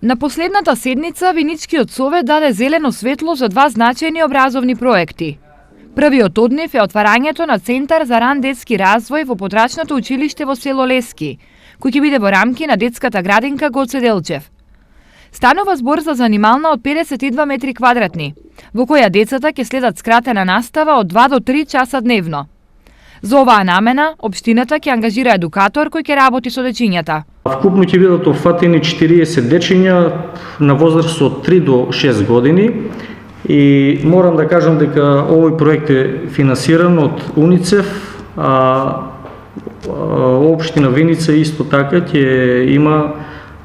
На последната седница Виничкиот совет даде зелено светло за два значајни образовни проекти. Првиот од нив е отварањето на Центар за ран детски развој во подрачното училиште во село Лески, кој ќе биде во рамки на детската градинка Гоце Делчев. Станува збор за занимална од 52 метри квадратни, во која децата ќе следат скратена настава од 2 до 3 часа дневно. За оваа намена, општината ќе ангажира едукатор кој ќе работи со дечињата. Вкупно ќе бидат опфатени 40 дечиња на возраст од 3 до 6 години и морам да кажам дека овој проект е финансиран од УНИЦЕФ, а општина Виница исто така ќе има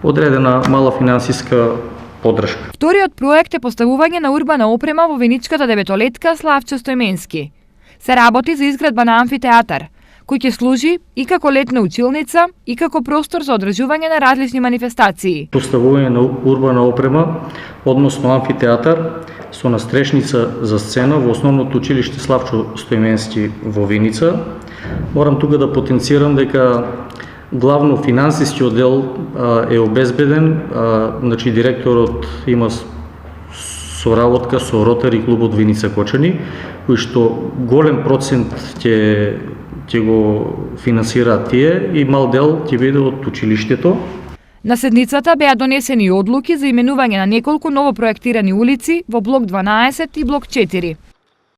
одредена мала финансиска поддршка. Вториот проект е поставување на урбана опрема во Виничката деветолетка Славче Стојменски. Се работи за изградба на амфитеатар, кој ќе служи и како летна училница и како простор за одржување на различни манифестации. Поставување на урбана опрема, односно амфитеатар, со настрешница за сцена во основното училиште Славчо Стојменски во Виница. Морам тука да потенцирам дека главно финансискиот дел е обезбеден, значи директорот има соработка со Ротари клубот Виница Кочани, кој што голем процент ќе го финансираат тие и мал дел ќе биде од училиштето. На седницата беа донесени одлуки за именување на неколку новопроектирани улици во блок 12 и блок 4.